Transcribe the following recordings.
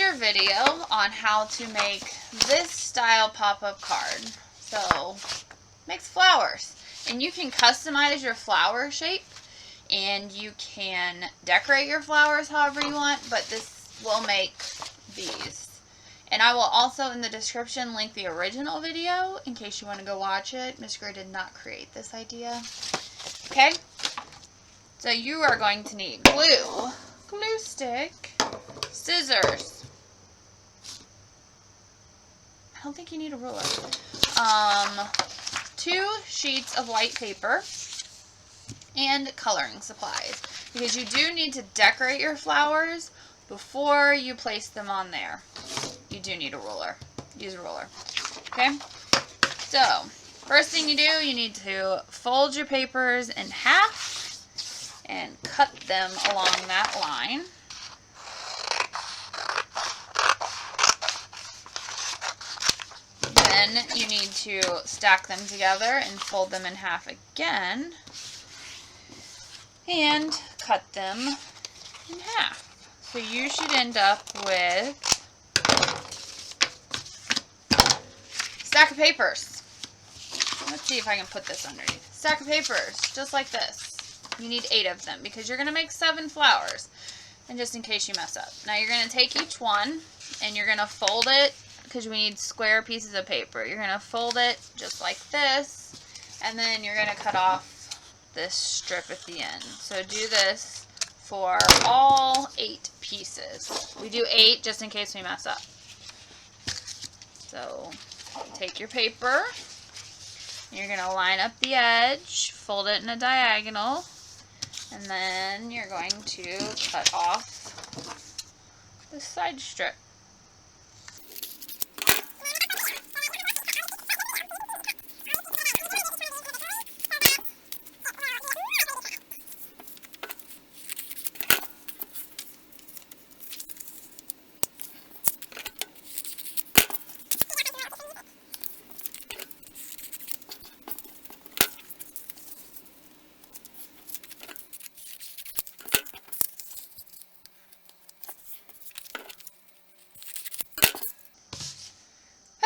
another video on how to make this style pop-up card. So, makes flowers. And you can customize your flower shape, and you can decorate your flowers however you want, but this will make these. And I will also, in the description, link the original video in case you want to go watch it. Miss Gray did not create this idea. Okay? So you are going to need glue stick, scissors. I don't think you need a ruler. 2 sheets of white paper and coloring supplies, because you do need to decorate your flowers before you place them on there. You do need a ruler. Use a ruler. Okay? So, first thing you do, you need to fold your papers in half and cut them along that line. Then you need to stack them together and fold them in half again and cut them in half. So you should end up with a stack of papers. Let's see if I can put this underneath. Stack of papers, just like this. You need 8 of them because you're going to make 7 flowers. And just in case you mess up. Now you're going to take each one and you're going to fold it, because we need square pieces of paper. You're going to fold it just like this, and then you're going to cut off this strip at the end. So do this for all 8 pieces. We do 8 just in case we mess up. So take your paper, and you're going to line up the edge, fold it in a diagonal, and then you're going to cut off the side strip.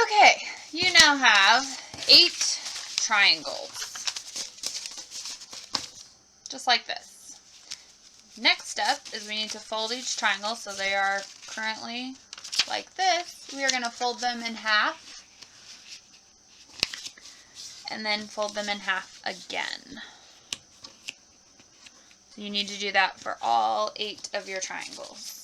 Okay, you now have 8 triangles, just like this. Next step is we need to fold each triangle, so they are currently like this. We are going to fold them in half, and then fold them in half again. So you need to do that for all 8 of your triangles.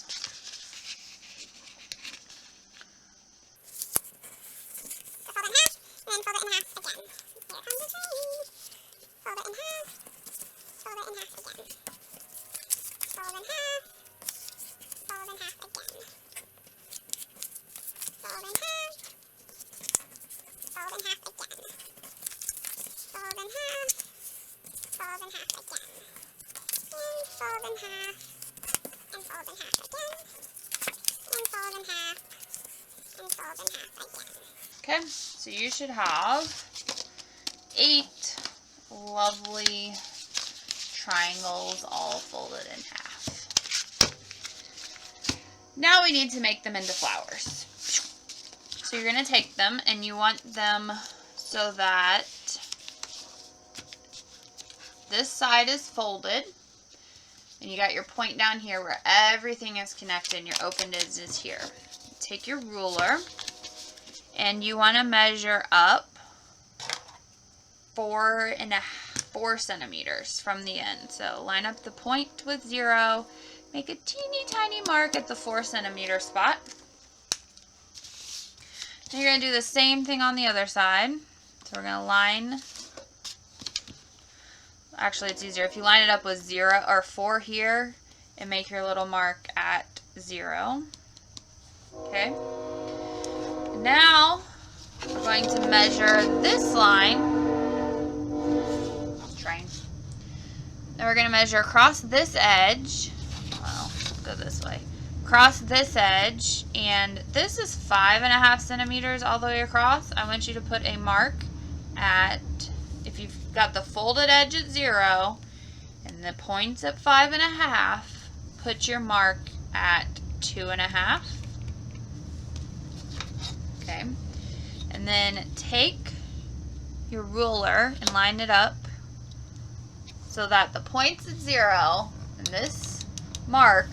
Okay, so you should have 8 lovely triangles all folded in half. Now we need to make them into flowers. So you're going to take them, and you want them so that this side is folded, and you got your point down here where everything is connected and your open is here. Take your ruler, and you want to measure up 4 centimeters from the end. So line up the point with 0, make a teeny tiny mark at the 4 centimeter spot. And you're going to do the same thing on the other side. So we're going to line, actually it's easier if you line it up with 0 or 4 here and make your little mark at 0. Okay. Now we're going to measure this line. Then we're going to measure across this edge. Well, go this way. Across this edge, and this is 5.5 centimeters all the way across. I want you to put a mark at, if you've got the folded edge at 0 and the points at 5.5, put your mark at 2.5. Okay, and then take your ruler and line it up so that the point's at 0 and this mark,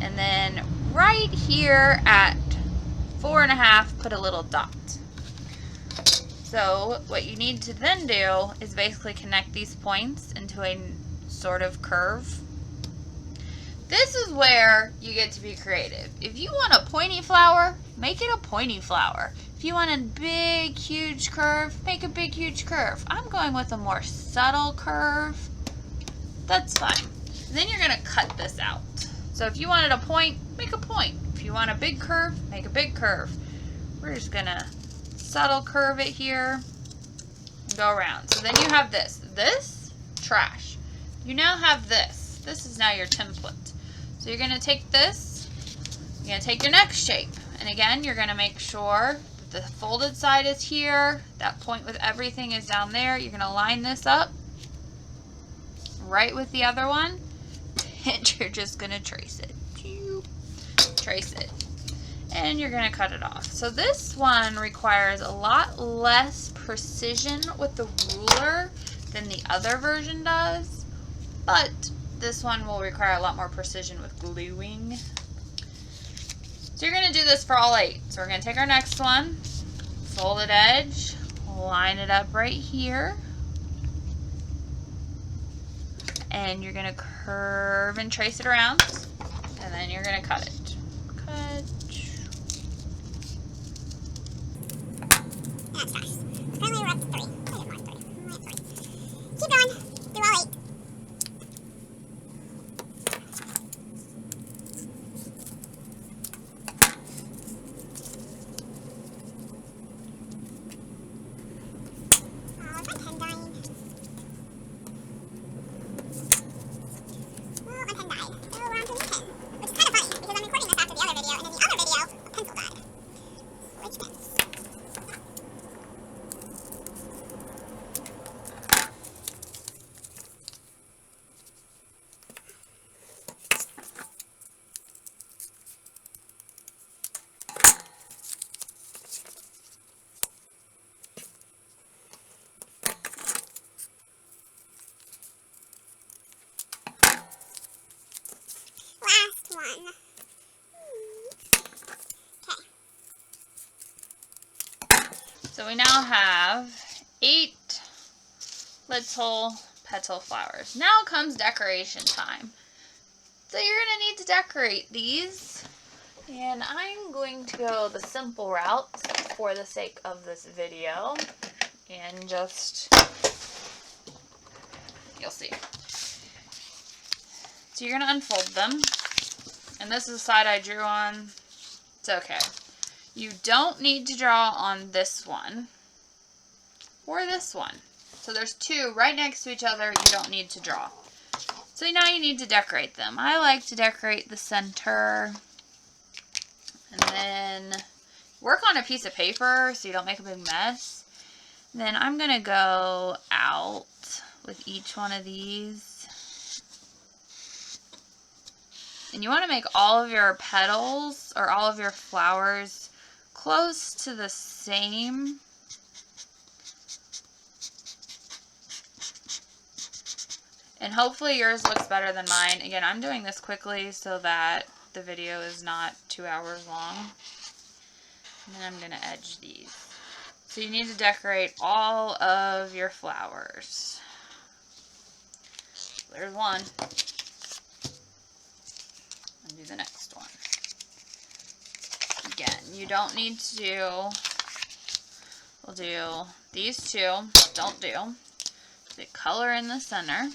and then right here at 4.5 put a little dot. So what you need to then do is basically connect these points into a sort of curve. This is where you get to be creative. If you want a pointy flower, make it a pointy flower. If you want a big, huge curve, make a big, huge curve. I'm going with a more subtle curve. That's fine. And then you're going to cut this out. So if you wanted a point, make a point. If you want a big curve, make a big curve. We're just going to subtle curve it here and go around. So then you have this. This, trash. You now have this. This is now your template. So you're going to take this, you're going to take your next shape. And again, you're going to make sure that the folded side is here. That point with everything is down there. You're going to line this up right with the other one. And you're just going to trace it. Trace it. And you're going to cut it off. So this one requires a lot less precision with the ruler than the other version does. But this one will require a lot more precision with gluing. So you're going to do this for all 8. So we're going to take our next one, folded edge, line it up right here. And you're going to curve and trace it around. And then you're going to cut it. Cut. That's fast. Currently we're up to 3. A little more 3. Only 3. Keep going. Do all 8. One. Okay. So we now have 8 little petal flowers. Now comes decoration time. So you're going to need to decorate these. And I'm going to go the simple route for the sake of this video. And just, you'll see. So you're going to unfold them. And this is the side I drew on. It's okay. You don't need to draw on this one or this one. So there's 2 right next to each other you don't need to draw. So now you need to decorate them. I like to decorate the center. And then work on a piece of paper so you don't make a big mess. And then I'm going to go out with each one of these. And you want to make all of your petals or all of your flowers close to the same. And hopefully yours looks better than mine. Again, I'm doing this quickly so that the video is not 2 hours long. And then I'm going to edge these. So you need to decorate all of your flowers. There's one. And do the next one. Again, you don't need to do, we'll do these 2, don't do. The color in the center.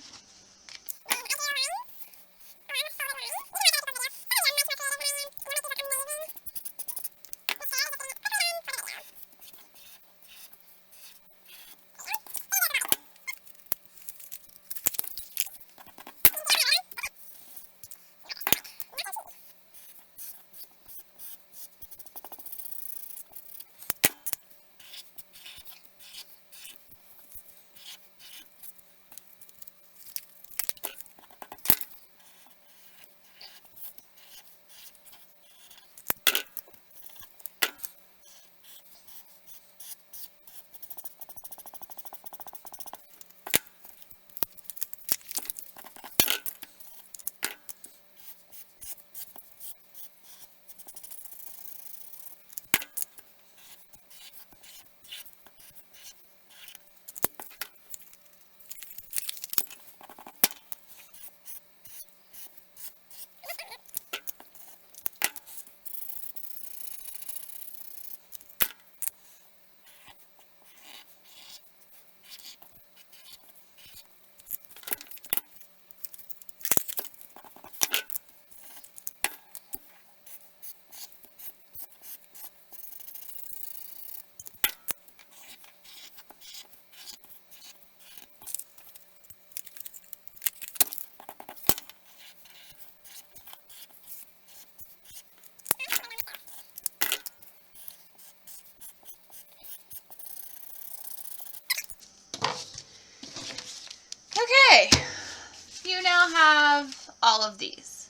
all of these.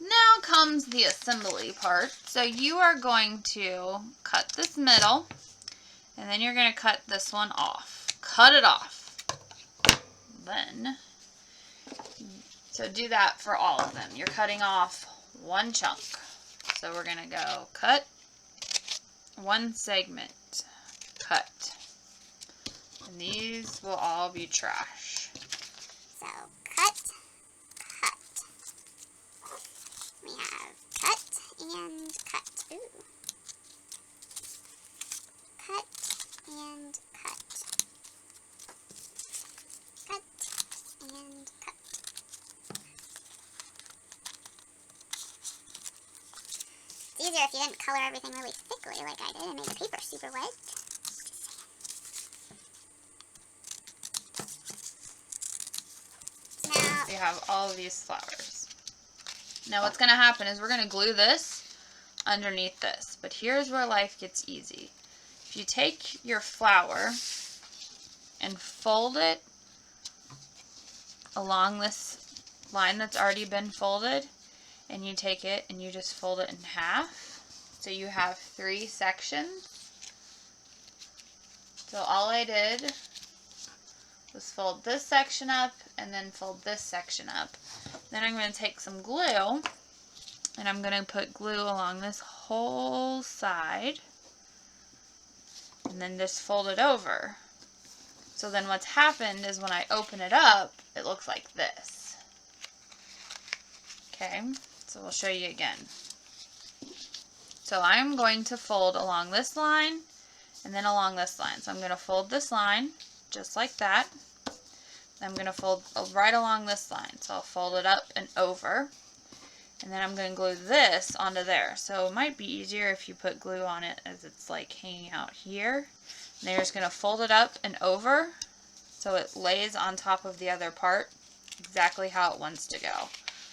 Now comes the assembly part. So you are going to cut this middle, and then you're going to cut this one off. Cut it off. Then, so do that for all of them. You're cutting off one chunk. So we're going to go cut, one segment, cut. And these will all be trash. So, cut. We have cut and cut. Ooh. Cut and cut. Cut and cut. It's easier if you didn't color everything really thickly like I did and made the paper super wet. Now, We have all of these flowers. Now what's going to happen is we're going to glue this underneath this. But here's where life gets easy. If you take your flower and fold it along this line that's already been folded, and you take it and you just fold it in half, so you have 3 sections. So all I did was fold this section up and then fold this section up. Then I'm going to take some glue and I'm going to put glue along this whole side and then just fold it over. So then what's happened is when I open it up, it looks like this. Okay, so we'll show you again. So I'm going to fold along this line and then along this line. So I'm going to fold this line just like that. I'm going to fold right along this line. So I'll fold it up and over. And then I'm going to glue this onto there. So it might be easier if you put glue on it as it's like hanging out here. And you're just going to fold it up and over so it lays on top of the other part exactly how it wants to go.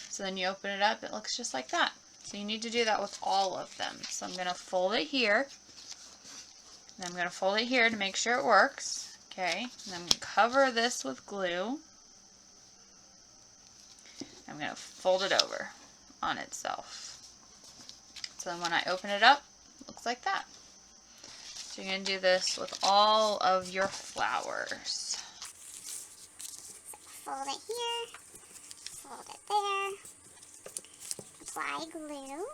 So then you open it up, it looks just like that. So you need to do that with all of them. So I'm going to fold it here. And I'm going to fold it here to make sure it works. Okay, and I'm going to cover this with glue. I'm going to fold it over on itself. So then when I open it up, it looks like that. So you're going to do this with all of your flowers. fold it here, fold it there, apply glue,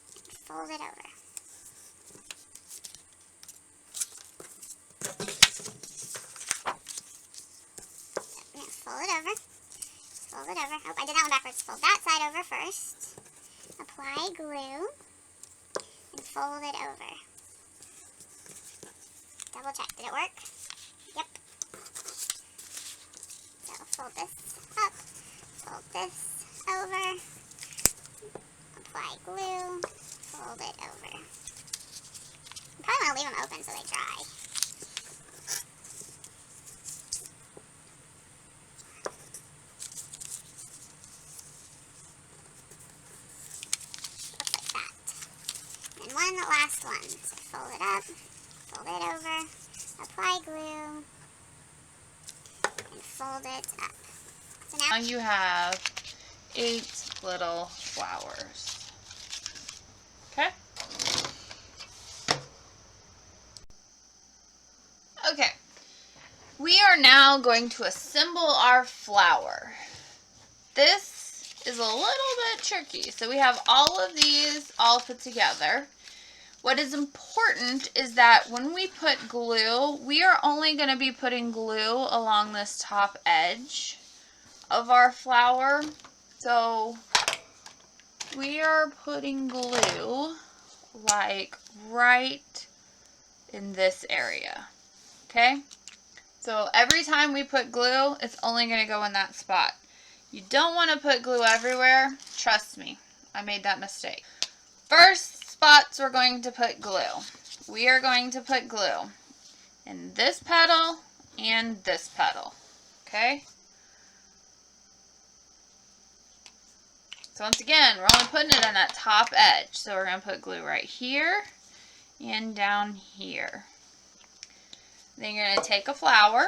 and fold it over. Fold it over. Fold it over. Oh, I did that one backwards. Fold that side over first. Apply glue. And fold it over. Double check. Did it work? Yep. So fold this up. Fold this over. Apply glue. Fold it over. You probably want to leave them open so they dry. One last one. So fold it up, fold it over, apply glue, and fold it up. So now you have 8 little flowers. Okay? Okay. We are now going to assemble our flower. This is a little bit tricky. So we have all of these all put together. What is important is that when we put glue, we are only going to be putting glue along this top edge of our flower. So we are putting glue like right in this area. Okay? So every time we put glue, it's only going to go in that spot. You don't want to put glue everywhere. Trust me, I made that mistake. First spots we're going to put glue. We are going to put glue in this petal and this petal. Okay? So once again, we're only putting it on that top edge. So we're going to put glue right here and down here. Then you're going to take a flower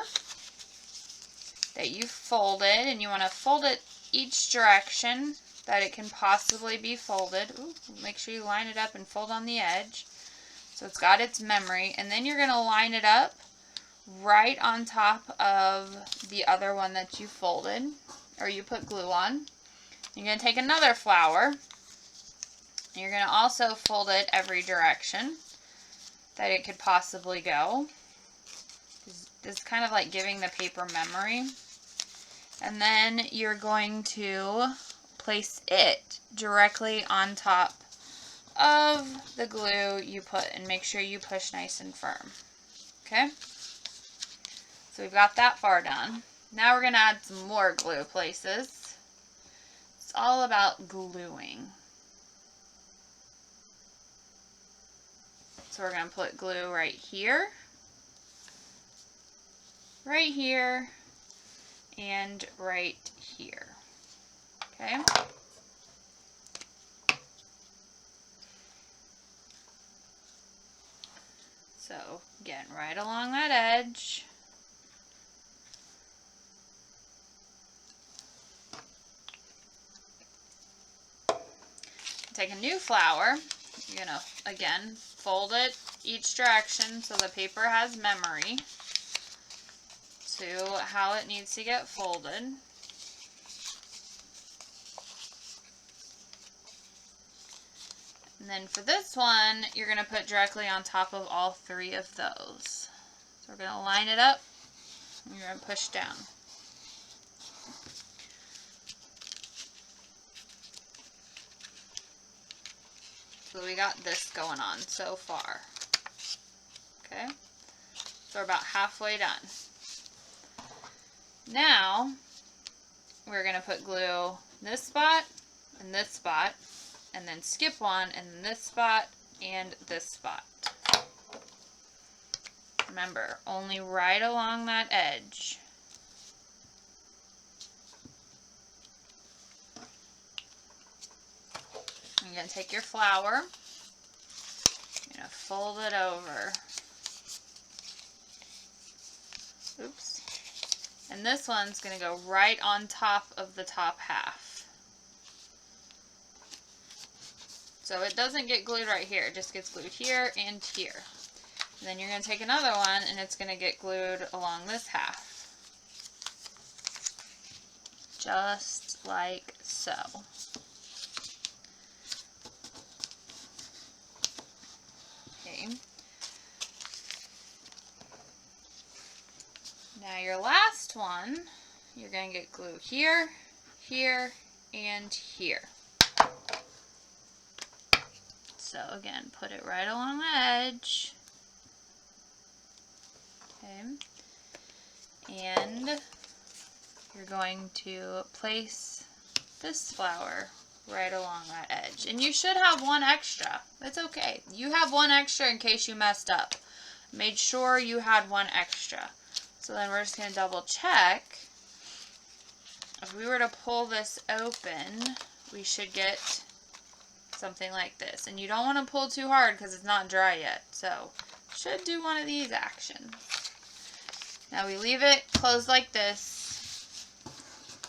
that you folded, and you want to fold it each direction that it can possibly be folded. Ooh, make sure you line it up and fold on the edge. So it's got its memory. And then you're going to line it up right on top of the other one that you folded, or you put glue on. You're going to take another flower, and you're going to also fold it every direction that it could possibly go. It's kind of like giving the paper memory. And then you're going to place it directly on top of the glue you put, and make sure you push nice and firm. Okay? So we've got that far done. Now we're going to add some more glue places. It's all about gluing. So we're going to put glue right here, and right here. Okay? So again, right along that edge. Take a new flower. You're going to, again, fold it each direction so the paper has memory to how it needs to get folded. And then for this one, you're going to put directly on top of all three of those. So we're going to line it up, and you're going to push down. So we got this going on so far. Okay, so we're about halfway done. Now, we're going to put glue in this spot, and this spot, and then skip one in this spot and this spot. Remember, only right along that edge. You're going to take your flower, you're going to fold it over. Oops. And this one's going to go right on top of the top half. So it doesn't get glued right here, it just gets glued here and here. And then you're going to take another one, and it's going to get glued along this half. Just like so. Okay. Now your last one, you're going to get glue here, here, and here. So again, put it right along the edge. Okay. And you're going to place this flower right along that edge. And you should have one extra. It's okay. You have one extra in case you messed up. Made sure you had one extra. So then we're just going to double check. If we were to pull this open, we should get something like this. And you don't want to pull too hard because it's not dry yet. So should do one of these actions. Now we leave it closed like this.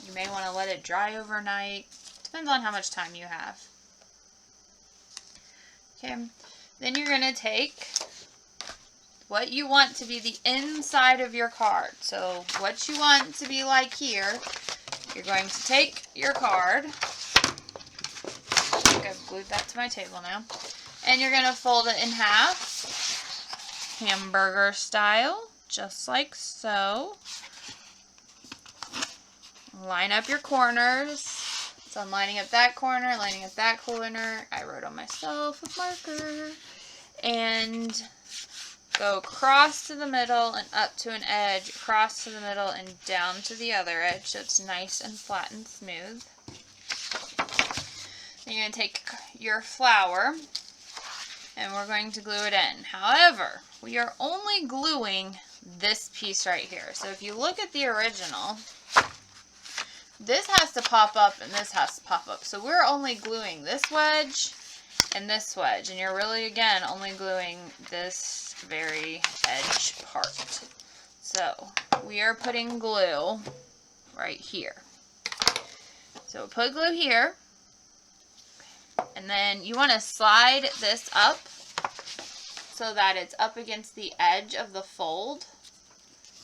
You may want to let it dry overnight. Depends on how much time you have. Okay, then you're going to take what you want to be the inside of your card. So what you want to be like here, you're going to take your card. I think I've glued that to my table now. And you're going to fold it in half, hamburger style, just like so. Line up your corners. So I'm lining up that corner, lining up that corner. I wrote on myself with marker. And go across to the middle and up to an edge, across to the middle and down to the other edge so it's nice and flat and smooth. Then you're going to take your flower and we're going to glue it in. However, we are only gluing this piece right here. So if you look at the original, this has to pop up and this has to pop up. So we're only gluing this wedge and this wedge. And you're really, again, only gluing this very edge part. So we are putting glue right here. So put glue here. And then you want to slide this up so that it's up against the edge of the fold.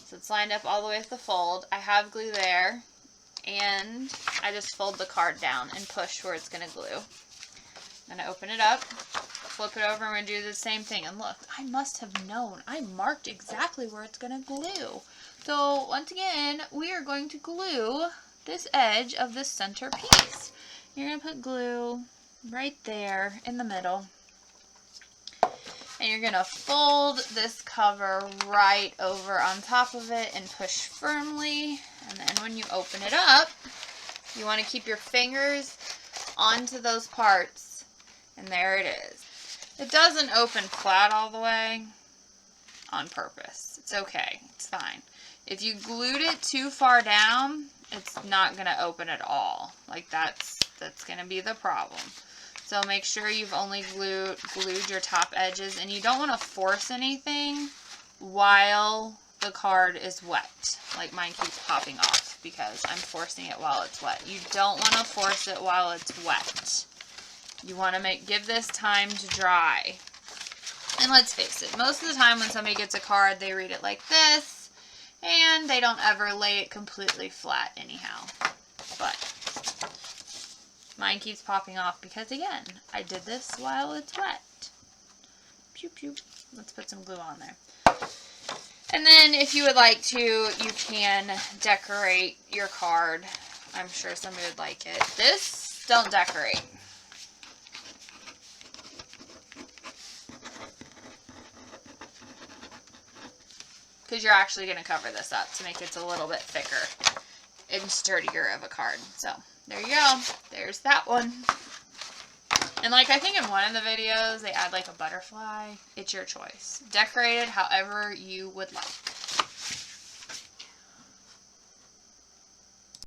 So it's lined up all the way with the fold. I have glue there. And I just fold the card down and push where it's going to glue. I'm going to open it up, flip it over, and we're going to do the same thing. And look, I must have known. I marked exactly where it's going to glue. So once again, we are going to glue this edge of this center piece. You're going to put glue right there in the middle. And you're going to fold this cover right over on top of it and push firmly. And then when you open it up, you want to keep your fingers onto those parts. And there it is. It doesn't open flat all the way on purpose. It's okay. It's fine. If you glued it too far down, it's not going to open at all. Like that's going to be the problem. So make sure you've only glued your top edges, and you don't want to force anything while the card is wet. Like mine keeps popping off because I'm forcing it while it's wet. You don't want to force it while it's wet. You want to give this time to dry. And let's face it, most of the time when somebody gets a card, they read it like this, and they don't ever lay it completely flat anyhow. But mine keeps popping off because, again, I did this while it's wet. Pew, pew. Let's put some glue on there. And then if you would like to, you can decorate your card. I'm sure somebody would like it. This, don't decorate. Because you're actually going to cover this up to make it a little bit thicker and sturdier of a card. So there you go. There's that one. And like I think in one of the videos, they add like a butterfly. It's your choice. Decorate it however you would like.